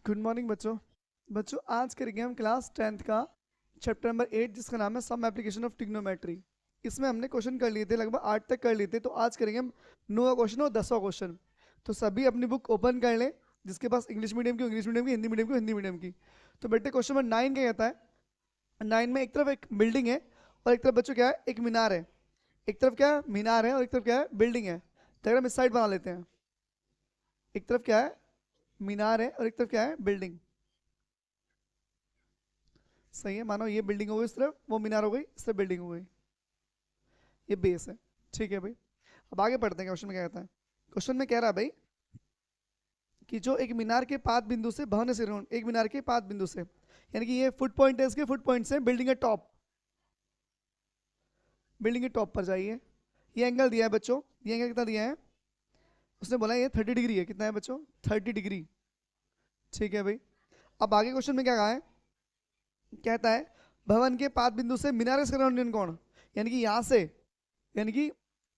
Good morning बच्चों। बच्चों आज करेंगे हम क्लास 10th का चैप्टर नंबर 8 जिसका नाम है सम एप्लीकेशन ऑफ ट्रिग्नोमेट्री। इसमें हमने क्वेश्चन कर लिए थे, लगभग 8 तक कर लिए थे। तो आज करेंगे हम 9वां क्वेश्चन और 10वां क्वेश्चन। तो सभी अपनी बुक ओपन कर लें, जिसके पास इंग्लिश मीडियम की इंग्लिश मीडियम की, हिंदी मीडियम की हिंदी मीडियम की। तो बेटे क्वेश्चन नंबर 9 क्या कहता है। 9 में एक तरफ एक बिल्डिंग है और एक तरफ बच्चों क्या है, एक मीनार है। एक तरफ क्या है, मीनार है, और एक तरफ क्या है, बिल्डिंग है। डायग्राम इस साइड बना लेते हैं। एक तरफ क्या है, मीनार है, और एक तरफ क्या है, बिल्डिंग। सही है, मानो ये बिल्डिंग हो गई, इस तरफ वो मीनार हो गई, इस तरफ बिल्डिंग हो गई। ये बेस है। ठीक है भाई, अब आगे पढ़ते हैं। क्वेश्चन में क्या कहता है। क्वेश्चन में कह रहा है भाई कि जो एक मीनार के पाद बिंदु से भवन से एक मीनार के पाद बिंदु से, यानी कि ये फुट पॉइंट है, इसके फुट पॉइंट से बिल्डिंग के टॉप, बिल्डिंग के टॉप पर जाइए। ये एंगल दिया है बच्चों, ये एंगल कितना दिया है, उसने बोला ये 30 डिग्री है। कितना है बच्चों, 30 डिग्री। ठीक है भाई, अब आगे क्वेश्चन में क्या कहा है, कहता है भवन के पाद बिंदु से मीनार का सराउंडिंग कोण, यानी कि यहाँ से, यानी कि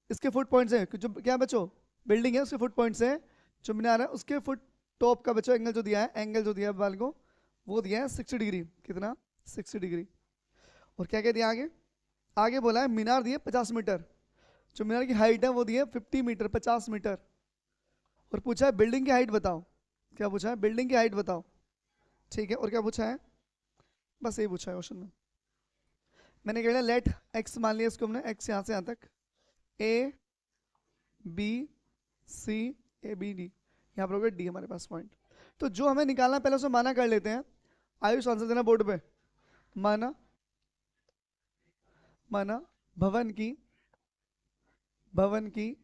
इसके फुट पॉइंट से जो क्या है बच्चों, बिल्डिंग है, उसके फुट पॉइंट से जो मीनार है उसके फुट टॉप का बच्चों एंगल जो दिया है, एंगल जो दिया है बाल को, वो दिया है 60 डिग्री। कितना, 60 डिग्री। और क्या क्या दिया आगे, आगे बोला है मीनार दिए 50 मीटर, जो मीनार की हाइट है वो दी है 50 मीटर, 50 मीटर। और पूछा है बिल्डिंग की हाइट बताओ। क्या पूछा है, बिल्डिंग की हाइट बताओ। ठीक है, और क्या पूछा है, बस यही पूछा है क्वेश्चन में। मैंने कह लिया लेट एक्स मान लिया इसको हमने, एक्स यहाँ से यहाँ तक, A B C, A B D, यहाँ पर हो गया डी हमारे पास पॉइंट। तो जो हमें निकालना पहले उसे माना कर लेते हैं। आयुष आंसर देना बोर्ड पे। माना, माना भवन की, भवन की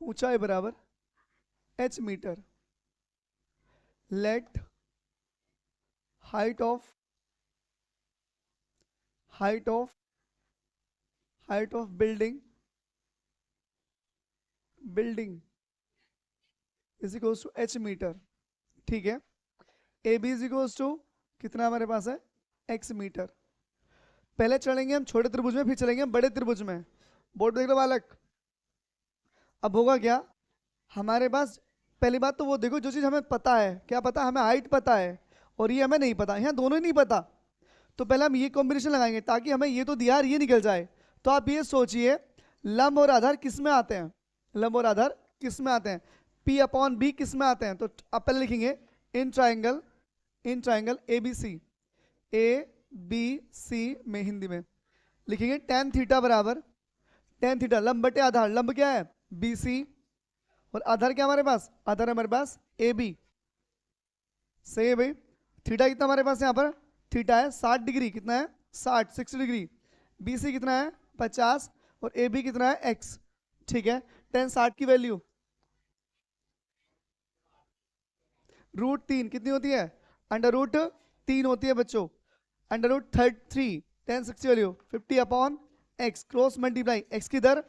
ऊंचाई बराबर h metre. Let height of, height of, height of building, building is equals to h metre. ठीक है, A B is equals to कितना हमारे पास है, x मीटर। पहले चलेंगे हम छोटे त्रिभुज में, फिर चलेंगे हम बड़े त्रिभुज में। बोर्ड देख लो बालक। अब होगा क्या, हमारे पास पहली बात तो वो देखो, जो चीज हमें पता है, क्या पता, हमें हाइट पता है और ये हमें नहीं पता, यहाँ दोनों ही नहीं पता। तो पहले हम ये कॉम्बिनेशन लगाएंगे ताकि हमें ये तो दिया ये निकल जाए। तो आप ये सोचिए लंब और आधार किस में आते हैं, लंब और आधार किस में आते हैं, P अपॉन बी किस में आते हैं। तो आप पहले लिखेंगे in triangle, in triangle A B C, A B C में हिंदी में लिखेंगे tan थीटा बराबर, tan थीटा लंब बटे आधार, लंब क्या है बी सी, और आधार क्या हमारे पास, आधार हमारे पास ए बी। सही है भाई, थीटा कितना हमारे पास यहाँ पर, थीटा है 60 डिग्री। कितना है, 60 डिग्री। बी सी कितना है 50, और ए बी कितना है x। ठीक है, tan 60 की वैल्यू √3 कितनी होती है, √3 होती है बच्चों। √3 tan 60 value 50 upon x, cross multiply x की दर,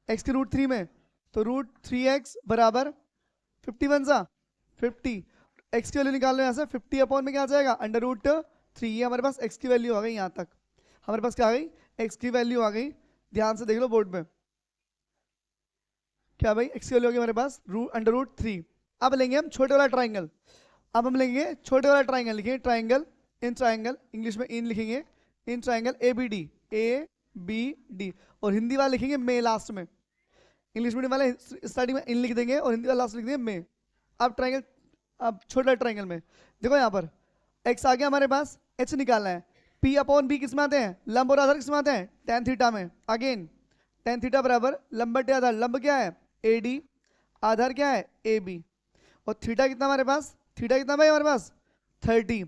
x की √3 में, तो √3x बराबर 51 सा 50, x की वैल्यू निकाल लो यहाँ से, 50 अपॉन में क्या आ जाएगा, √3। ये हमारे पास x की वैल्यू आ गई, यहाँ तक हमारे पास क्या आ गई, x की वैल्यू आ गई। ध्यान से देख लो बोर्ड पे, क्या भाई x की वैल्यू आ गई हमारे पास √3। अब लेंगे हम छोटे वाला ट्राइंगल, अब हम लेंगे छोटे वाला ट्राइंगल, लिखेंगे ट्राइंगल, इन ट्राइंगल, इंग्लिश में इन लिखेंगे, in triangle A B D, A B D, और हिंदी वाला लिखेंगे मे लास्ट में। इंग्लिश मीडियम वाले स्टार्टिंग में इन लिख देंगे और हिंदी वाला लास्ट लिख देंगे मे। अब ट्राइंगल, अब छोटा ट्राइंगल में देखो यहाँ पर x आ गया हमारे पास, h निकालना है। p अपॉन बी किस में आते हैं, लंब और आधार किस में आते हैं, tan थीटा में। अगेन tan थीटा बराबर लंब बटे आधार, लंब क्या है AD, आधार क्या है AB, और थीटा कितना हमारे पास, थीटा कितना भाई हमारे पास 30।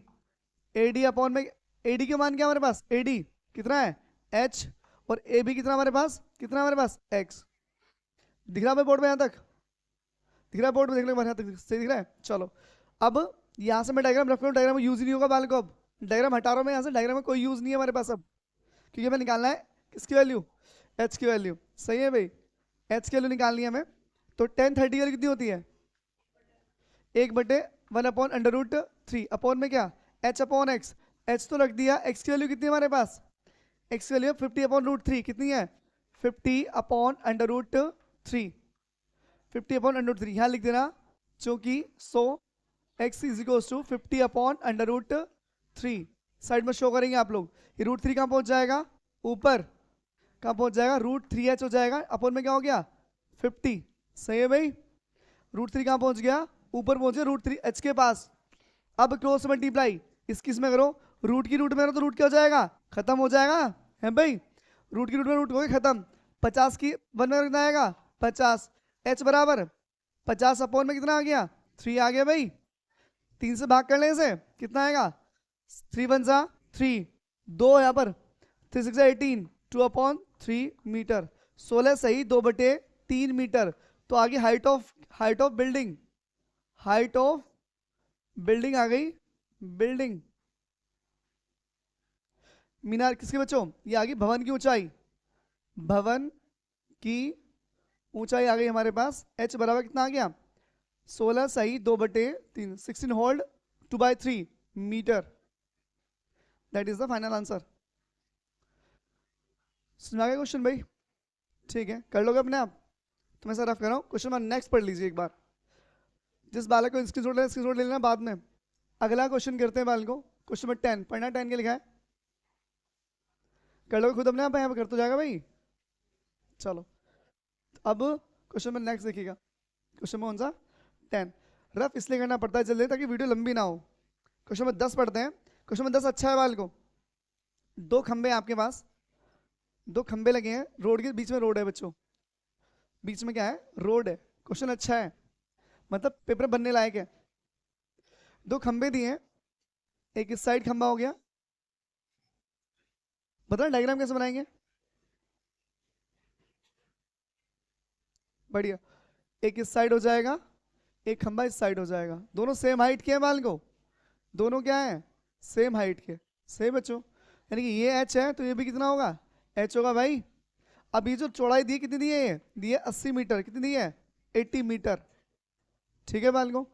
AD अपॉन में, AD के मान क्या हमारे पास, AD कितना है h, और AB कितना हमारे पास, कितना हमारे पास x। दिख रहा है बोर्ड में, यहाँ तक दिख रहा है बोर्ड में, देख लो यहाँ तक सही दिख रहा है। चलो अब यहाँ से मैं डायग्राम रख रहा हूँ, डायग्राम यूज ही नहीं होगा बाल को, अब डायग्राम हटा रहा हूँ मैं यहाँ से, डायग्राम में कोई यूज नहीं है हमारे पास अब, क्योंकि हमें निकालना है किसकी वैल्यू, h की वैल्यू। सही है भाई, h की वैल्यू निकालनी है हमें। तो tan 30 की वैल्यू कितनी होती है, 1/1 अपॉन √3 अपॉन में क्या h अपॉन x, h तो रख दिया, x की वैल्यू कितनी है हमारे पास, x की वैल्यू 50 अपॉन √3 कितनी है, 50 अपॉन √3, 50 अपॉन √3 यहाँ लिख देना, जो कि 100 x is equal to 50 upon under root 3। Side में शो करेंगे आप लोग। ये रूट 3 कहाँ पहुंच जाएगा, ऊपर कहाँ पहुंच जाएगा, रूट 3h हो जाएगा, अपॉन में क्या हो गया 50। सही है भाई, रूट 3 कहाँ पहुंच गया, ऊपर पहुंच गया रूट 3h के पास। अब क्रॉस मल्टीप्लाई इस किस में करो, रूट की रूट में करो तो रूट क्या हो जाएगा, खत्म हो जाएगा है भाई, रूट की रूट में रूट हो गया खत्म। 50 की 1 में कितना आएगा 50, h बराबर 50 अपॉन में कितना आ गया 3 आ गया भाई। 3 से भाग करने से कितना आएगा, 3 1 जा 3, 2 यहाँ पर 3 6 18, 2 अपॉन 3 मीटर, 16 सही 2/3 मीटर। तो आगे height of building, height of building आ गई, बिल्डिंग मीनार किसके बच्चों, ये आ गई भवन की ऊंचाई, भवन की ऊंचाई आ गई हमारे पास। h बराबर कितना आ गया 16 सही 2/3, 16 whole 2/3 metre. That is the final answer. सुना गया क्वेश्चन भाई, ठीक है कर लोगे अपने आप। तो मैं सर रफ कर रहा हूँ, क्वेश्चन नंबर नेक्स्ट पढ़ लीजिए एक बार। जिस बालक को स्क्रीनशॉट ले लेना बाद में। अगला क्वेश्चन करते हैं बालक को, क्वेश्चन नंबर 10 पढ़ना, 10 के लिखा है, कर लोगे खुद अपने आप, यहाँ पर कर तो जाएगा भाई। चलो अब क्वेश्चन नंबर नेक्स्ट देखिएगा, क्वेश्चन नंबर कौन सा 10। रफ इसलिए करना पड़ता है जल्दी ताकि वीडियो लंबी ना हो। क्वेश्चन नंबर 10 पढ़ते हैं। क्वेश्चन नंबर 10 अच्छा है बाल को, 2 खंबे आपके पास, 2 खंबे लगे हैं, रोड के बीच में रोड है बच्चों, बीच में क्या है रोड है। क्वेश्चन अच्छा है, मतलब पेपर बनने लायक है। 2 खंबे दिए हैं, एक इस साइड खंबा हो गया, बता डायग्राम कैसे बनाएंगे, बढ़िया। एक इस साइड हो जाएगा, एक खंबा इस साइड हो जाएगा, दोनों सेम हाइट के हैं बाल को, दोनों क्या है सेम हाइट के। सही बच्चों, यानी कि ये h है तो ये भी कितना होगा h होगा भाई। अब ये जो चौड़ाई दी कितनी दी है, ये दी है 80 मीटर, कितनी दी है 80 मीटर, ठीक है बाल को।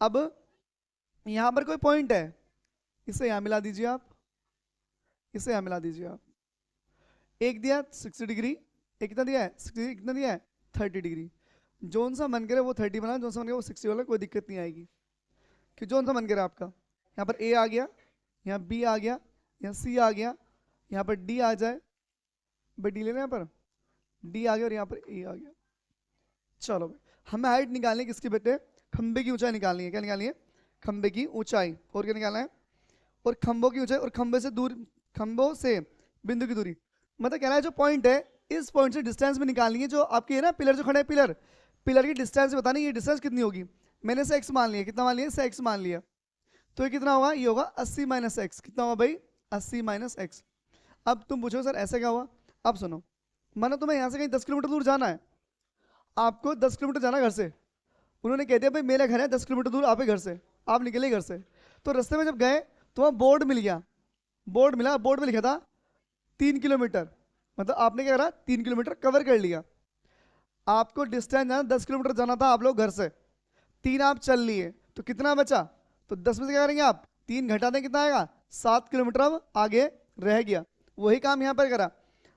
अब यहां पर कोई पॉइंट है, इसे यहां मिला दीजिए आप, इसे यहां मिला दीजिए आप। एक दिया 60 डिग्री, एक कितना दिया है 60, कितना दिया है 30 डिग्री। जोन सा मन करे वो 30 बना, जोन सा मन करे वो 60 वाला, कोई दिक्कत नहीं आएगी कि जोन सा मन करे आपका। यहाँ पर A आ गया, यहाँ B आ गया, यहाँ C आ गया, यहाँ पर D आ जाए, भाई D लेना यहाँ पर, D आ गया और यहाँ पर A आ गया। चलो भाई हमें हाइट निकालनी है किसकी बेटे, खंबे की ऊंचाई निकालनी है। क्या निकालनी है, खंबे की ऊंचाई। और क्या निकालना है, और खंभों की ऊंचाई, और खंबे से दूर, खंभों से बिंदु की दूरी। मतलब कहना है जो पॉइंट है इस पॉइंट से डिस्टेंस में निकालनी है, जो आपकी है ना पिलर जो खड़े हैं, पिलर पिलर की डिस्टेंस बतानी, ये डिस्टेंस कितनी होगी। मैंने से x मान लिया, कितना मान लिया, से x मान लिया, तो ये कितना होगा, ये होगा 80 माइनस एक्स। कितना होगा भाई 80 माइनस एक्स। अब तुम पूछो सर ऐसे क्या हुआ, अब सुनो, मानो तुम्हें यहाँ से कहीं 10 किलोमीटर दूर जाना है, आपको 10 किलोमीटर जाना घर से, उन्होंने कह दिया भाई मेरा घर है 10 किलोमीटर दूर आप घर से, आप निकले घर से, तो रास्ते में जब गए तो वहाँ बोर्ड मिल गया, बोर्ड मिला, बोर्ड में लिखा था 3 किलोमीटर, मतलब आपने क्या करा 3 किलोमीटर कवर कर लिया। आपको डिस्टेंस जाना 10 किलोमीटर जाना था आप लोग घर से, 3 आप चल लिए, तो कितना बचा, तो 10 में से क्या करेंगे आप 3 घटा दें, कितना आएगा 7 किलोमीटर अब आगे रह गया। वही काम यहाँ पर करा,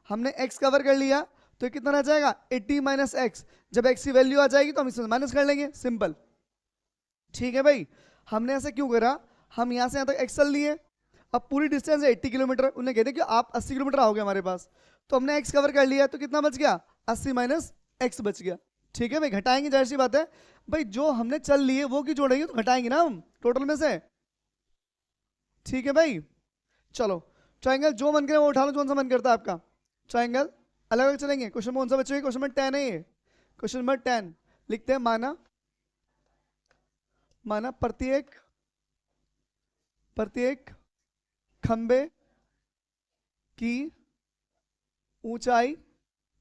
हमने x कवर कर लिया, तो कितना रह जाएगा 80 माइनस एक्स। जब x की वैल्यू आ जाएगी तो हम इसमें माइनस कर लेंगे, सिंपल, ठीक है भाई। हमने ऐसा क्यों करा, हम यहाँ से यहाँ तक x चल लिए, अब पूरी डिस्टेंस है 80 किलोमीटर, उन्हें कहते कि आप 80 किलोमीटर आओगे हमारे पास, तो हमने x कवर कर लिया, तो कितना बच गया 80 माइनस एक्स बच गया, ठीक है भाई। घटाएंगे जाहिर सी बात है भाई, जो हमने चल लिए वो क्यों जोड़ेंगे, तो घटाएंगे ना हम टोटल में से, ठीक है भाई। चलो ट्राइंगल जो मन करे वो उठा लो, कौन सा मन करता है आपका, ट्राइंगल अलग अलग चलेंगे। क्वेश्चन कौन सा बच्चों, क्वेश्चन नंबर 10 है ये, क्वेश्चन नंबर 10 लिखते हैं, माना माना प्रत्येक खंबे की ऊंचाई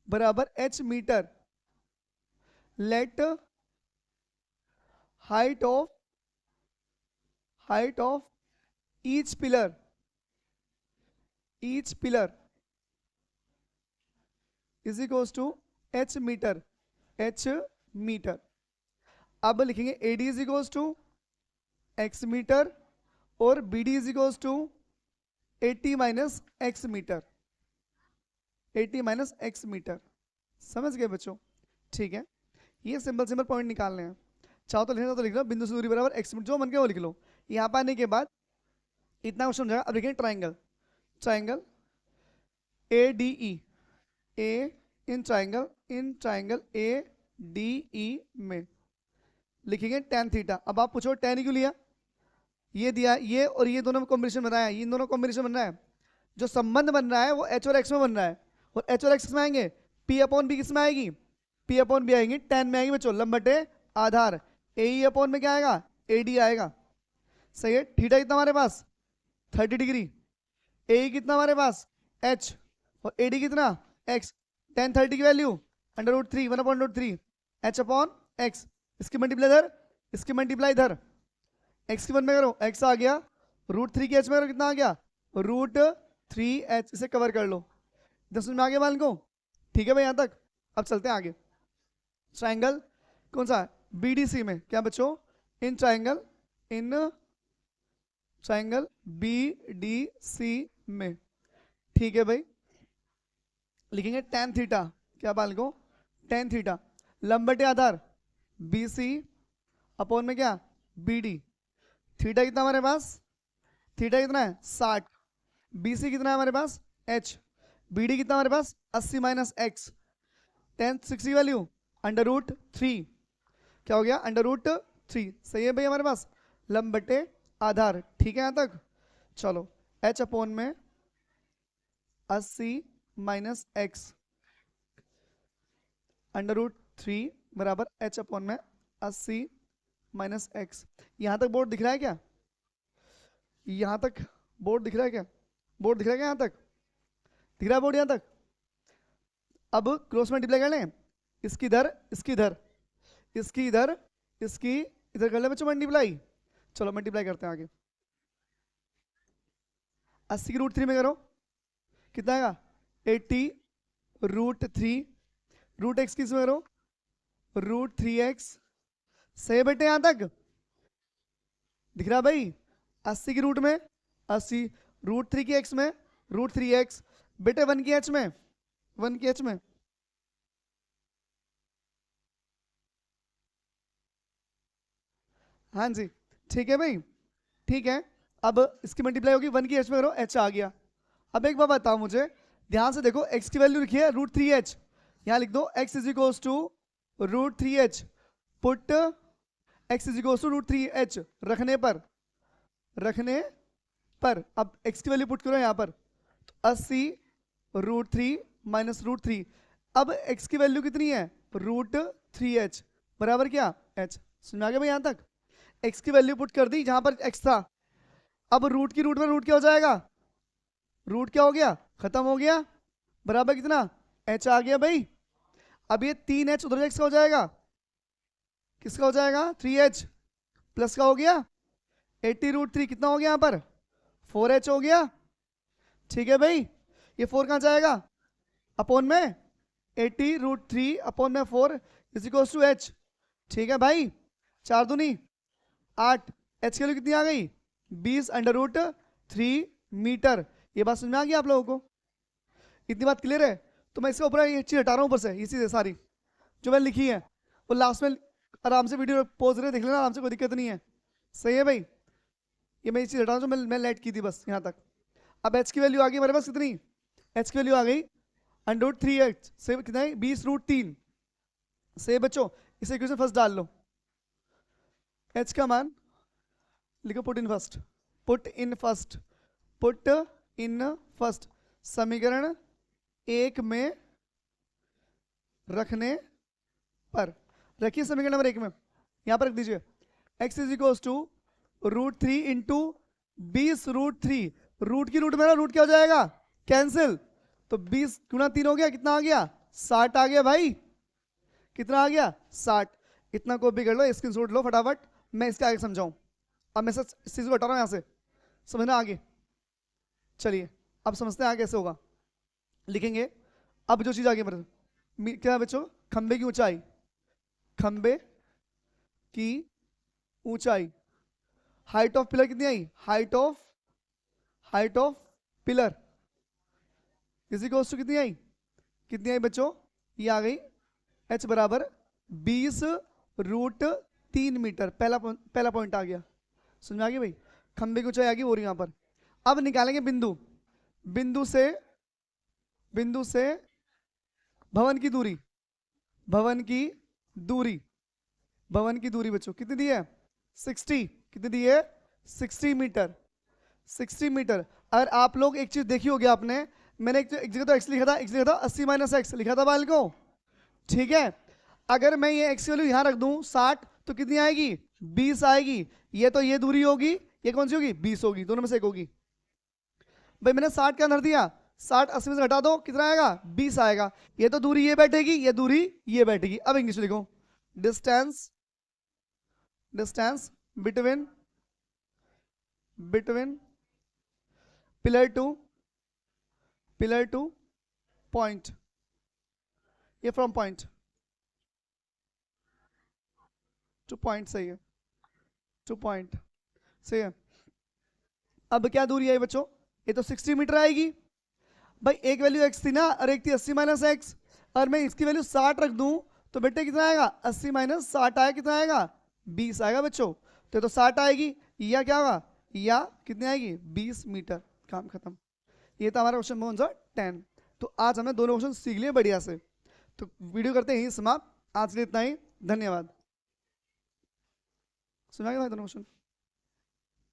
बराबर h metre, let height of each pillar is equals to h metre, अब लिखेंगे AD is equals to x metre और BD is equals to 80 minus x metre, 80 minus x metre, समझ गए बच्चों, ठीक है। ये सिंपल पॉइंट निकालने हैं। चाहो तो लिखना तो लिख लो, बिंदु से दूरी बराबर x जो मन के वो लिख लो। यहाँ पर आने के बाद इतना क्वेश्चन हो जाएगा। अब लिखेंगे triangle, triangle ADE, A in triangle ADE में लिखेंगे tan थीटा। अब आप पूछो tan क्यों लिया, ये दिया ये और ये दोनों में कॉम्बिनेशन बन रहा है, इन दोनों कॉम्बिनेशन बन रहा है, जो संबंध बन रहा है वो h और x में बन रहा है, और h और x किस में आएंगे, p अपॉन b किस में आएगी, p अपॉन b आएंगी, tan में आएगी बच्चों लंब बटे आधार, AE अपॉन में क्या आएगा, AD आएगा। सही है। थीटा कितना हमारे पास 30 डिग्री, AE कितना हमारे पास h और AD कितना x, tan 30 की वैल्यू √3 1/√3 h अपॉन x, इसकी मल्टीप्लाई इधर, इसकी मल्टीप्लाई इधर, x की 1 में करो x आ गया, √3 की h में करो कितना आ गया √3h, इसे कवर कर लो। 10 में आ गया मान को, ठीक है भाई यहाँ तक। अब चलते हैं आगे। ट्राइंगल कौन सा BDC में, क्या बच्चों, इन ट्राइंगल BDC में, ठीक है भाई। लिखेंगे tan थीटा, क्या बाल को, tan थीटा लंब बटे आधार BC अपॉन में क्या BD, थीटा कितना हमारे पास, थीटा कितना है 60, BC कितना है हमारे पास h, BD कितना हमारे पास 80 माइनस x, tan 60 वैल्यू √3, क्या हो गया √3। सही है भाई हमारे पास लंब बटे आधार, ठीक है यहाँ तक। चलो h अपॉन में 80 माइनस x √3 बराबर h अपॉन में 80 माइनस x। यहाँ तक बोर्ड दिख रहा है क्या, यहाँ तक बोर्ड दिख रहा है क्या, बोर्ड दिख रहा है क्या, यहाँ तक दिख रहा है बोर्ड यहाँ तक। अब क्रॉस मल्टीप्लाई कर लें, इसकी इधर, इसकी इधर, इसकी इधर, इसकी इधर कर ले बच्चों मल्टीप्लाई। चलो मल्टीप्लाई करते हैं आगे, 80 की √3 में करो कितना आएगा 80 √3, √x किस में करो √3x। सही बेटे यहां तक दिख रहा भाई, 80 की रूट में 80, √3 की x में √3x, बेटे 1 की h में 1 की h में, हाँ जी ठीक है भाई, ठीक है। अब इसकी मल्टीप्लाई होगी 1 की h में करो, h आ गया। अब एक बात बताओ मुझे, ध्यान से देखो, x की वैल्यू लिखी है √3h, यहां लिख दो x is equals to √3h, put x is equals to √3h रखने पर, रखने पर अब x की वैल्यू पुट करो यहां पर, तो 80 √3 माइनस √3, अब x की वैल्यू कितनी है √3h बराबर क्या h। समझ आ गया भाई यहां तक, x की वैल्यू पुट कर दी जहां पर x था। अब रूट की रूट में रूट क्या हो जाएगा, रूट क्या हो गया खत्म हो गया, बराबर कितना h आ गया भाई। अब ये 3h उधर x का हो जाएगा, किसका हो जाएगा 3h, प्लस का हो गया 80 √3 कितना हो गया यहाँ पर 4h हो गया, ठीक है भाई। ये 4 कहाँ जाएगा अपॉन में 80 √3 अपॉन में 4 इज इक्वल्स टू h, ठीक है भाई। 4 दूनी 8, h की वैल्यू कितनी आ गई 20 √3 मीटर। ये बात समझ में आ गई आप लोगों को, इतनी बात क्लियर है। तो मैं इसके ऊपर ये चीज हटा रहा हूँ ऊपर से, ये चीजें सारी जो मैंने लिखी है वो लास्ट में आराम से वीडियो पोज रहे देख लेना आराम से, कोई दिक्कत नहीं है। सही है भाई, ये मैं ये चीज हटा रहा हूँ जो मैं लेट की थी बस यहाँ तक। अब h की वैल्यू आ गई हमारे पास कितनी, h की वैल्यू आ गई √3h से कितना है 20 √3 से बच्चों इसे इक्वेशन फर्स्ट डाल लो, h का मान लिखो put in first, put in first, put in first, समीकरण 1 में रखने पर, रखिए समीकरण नंबर 1 में, यहां पर रख दीजिए x is equals to √3 into 20 √3, root की रूट में ना रूट क्या हो जाएगा कैंसिल, तो 20 गुना 3 हो गया, कितना आ गया 60 आ गया भाई, कितना आ गया 60। इतना कॉपी कर लो, स्क्रीनशॉट लो फटाफट, मैं इसके आगे समझाऊं। अब मैं इस चीज को हटा रहा हूं यहां से, समझना आगे। चलिए अब समझते हैं आगे कैसे होगा, लिखेंगे अब जो चीज आगे मेरे क्या है बच्चों, खंबे की ऊंचाई, खंबे की ऊंचाई, हाइट ऑफ पिलर कितनी आई, height of pillar is equals to कितनी आई, कितनी आई बच्चों, ये आ गई h बराबर 20 √3 3 मीटर। पहला पॉइंट आ गया, समझ में आ गया भाई। खंबे की ऊंचाई आ गई और यहाँ पर। अब निकालेंगे बिंदु, बिंदु से भवन की दूरी, भवन की दूरी, भवन की दूरी बच्चों कितनी दी है? 60। कितनी दी है? 60 मीटर, 60 मीटर। अगर आप लोग एक चीज देखी होगी आपने, मैंने एक जगह तो एक्स लिखा था, एक जगह था 80 माइनस एक्स लिखा था बाल को, ठीक है। अगर मैं ये एक्स की वैल्यू यहां रख दूं 60, तो कितनी आएगी? 20 आएगी। ये तो ये दूरी होगी, ये कौन सी होगी? 20 होगी, दोनों में से एक होगी। भाई मैंने 60 का अंदर दिया, 60 80 में से घटा दो, कितना आएगा? 20 आएगा। ये तो दूरी ये बैठेगी, ये दूरी ये बैठेगी। अब इंग्लिश लिखो, distance, distance between pillar two point, ये फ्रॉम पॉइंट टू पॉइंट, सही है, टू पॉइंट, सही है। अब क्या दूरी है बच्चों? ये तो 60 मीटर आएगी। भाई एक वैल्यू x थी ना, और एक थी 80 माइनस एक्स, और मैं इसकी वैल्यू 60 रख दूं तो बेटे कितना आएगा? 80 माइनस 60 आएगा, कितना आएगा? 20 आएगा बच्चों। तो 60 आएगी, या क्या होगा? या कितनी आएगी? 20 मीटर। काम खत्म। ये था हमारा क्वेश्चन कौन 10। तो आज हमने दोनों क्वेश्चन सीख लिए बढ़िया से। तो वीडियो करते हैं यहीं समाप्त। आज के लिए इतना ही, धन्यवाद। सुना क्या था दोनों क्वेश्चन?